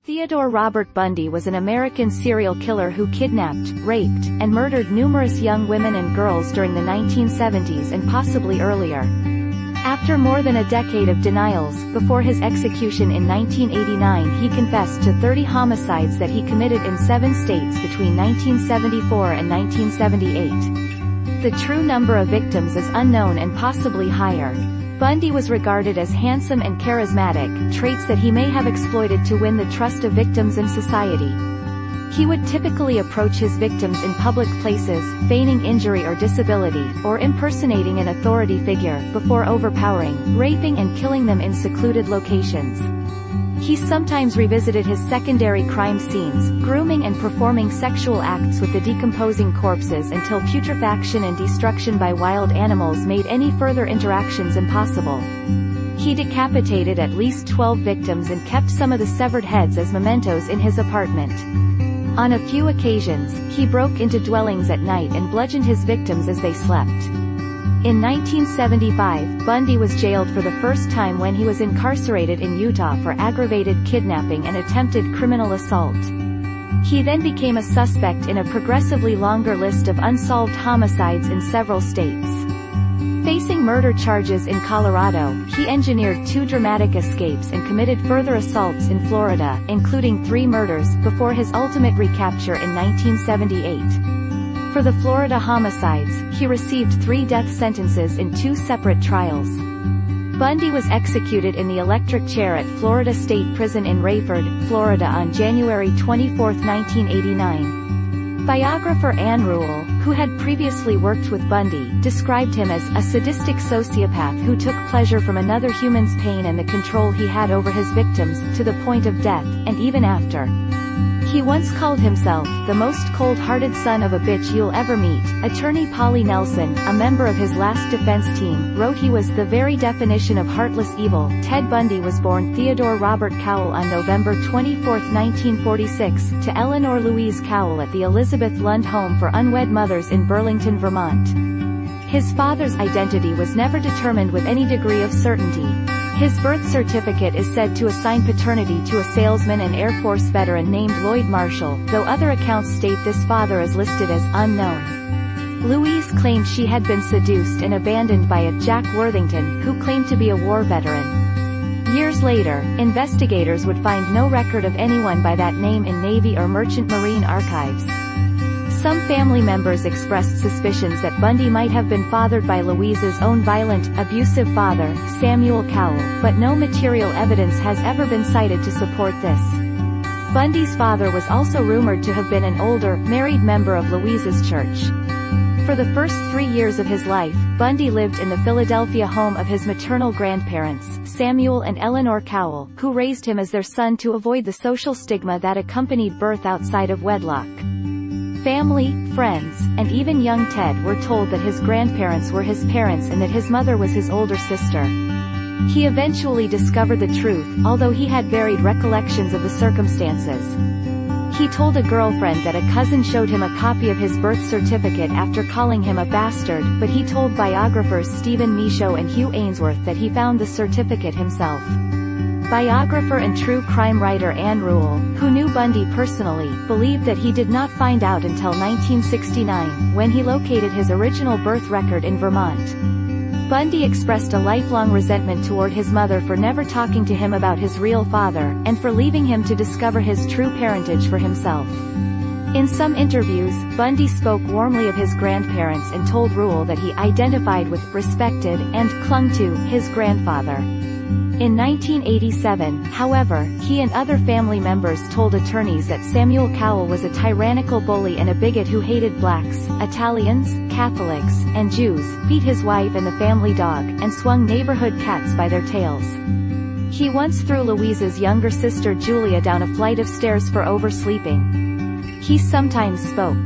Theodore Robert Bundy was an American serial killer who kidnapped, raped, and murdered numerous young women and girls during the 1970s and possibly earlier. After more than a decade of denials, before his execution in 1989 he confessed to 30 homicides that he committed in 7 states between 1974 and 1978. The true number of victims is unknown and possibly higher. Bundy was regarded as handsome and charismatic, traits that he may have exploited to win the trust of victims in society. He would typically approach his victims in public places, feigning injury or disability, or impersonating an authority figure, before overpowering, raping and killing them in secluded locations. He sometimes revisited his secondary crime scenes, grooming and performing sexual acts with the decomposing corpses until putrefaction and destruction by wild animals made any further interactions impossible. He decapitated at least 12 victims and kept some of the severed heads as mementos in his apartment. On a few occasions, he broke into dwellings at night and bludgeoned his victims as they slept. In 1975, Bundy was jailed for the first time when he was incarcerated in Utah for aggravated kidnapping and attempted criminal assault. He then became a suspect in a progressively longer list of unsolved homicides in several states. Facing murder charges in Colorado, he engineered 2 dramatic escapes and committed further assaults in Florida, including 3 murders, before his ultimate recapture in 1978. For the Florida homicides, he received 3 death sentences in 2 separate trials. Bundy was executed in the electric chair at Florida State Prison in Rayford, Florida on January 24, 1989. Biographer Ann Rule, who had previously worked with Bundy, described him as a sadistic sociopath who took pleasure from another human's pain and the control he had over his victims, to the point of death, and even after. He once called himself the most cold-hearted son of a bitch you'll ever meet. Attorney Polly Nelson, a member of his last defense team, wrote he was the very definition of heartless evil. Ted Bundy was born Theodore Robert Cowell on November 24, 1946, to Eleanor Louise Cowell at the Elizabeth Lund Home for Unwed Mothers in Burlington, Vermont. His father's identity was never determined with any degree of certainty. His birth certificate is said to assign paternity to a salesman and Air Force veteran named Lloyd Marshall, though other accounts state this father is listed as unknown. Louise claimed she had been seduced and abandoned by a Jack Worthington, who claimed to be a war veteran. Years later, investigators would find no record of anyone by that name in Navy or Merchant Marine archives. Some family members expressed suspicions that Bundy might have been fathered by Louise's own violent, abusive father, Samuel Cowell, but no material evidence has ever been cited to support this. Bundy's father was also rumored to have been an older, married member of Louise's church. For the first 3 years of his life, Bundy lived in the Philadelphia home of his maternal grandparents, Samuel and Eleanor Cowell, who raised him as their son to avoid the social stigma that accompanied birth outside of wedlock. Family, friends, and even young Ted were told that his grandparents were his parents and that his mother was his older sister. He eventually discovered the truth, although he had varied recollections of the circumstances. He told a girlfriend that a cousin showed him a copy of his birth certificate after calling him a bastard, but he told biographers Stephen Michaud and Hugh Ainsworth that he found the certificate himself. Biographer and true crime writer Ann Rule, who knew Bundy personally, believed that he did not find out until 1969, when he located his original birth record in Vermont. Bundy expressed a lifelong resentment toward his mother for never talking to him about his real father, and for leaving him to discover his true parentage for himself. In some interviews, Bundy spoke warmly of his grandparents and told Rule that he identified with, respected, and clung to his grandfather. In 1987, however, he and other family members told attorneys that Samuel Cowell was a tyrannical bully and a bigot who hated blacks, Italians, Catholics, and Jews, beat his wife and the family dog, and swung neighborhood cats by their tails. He once threw Louise's younger sister Julia down a flight of stairs for oversleeping. He sometimes spoke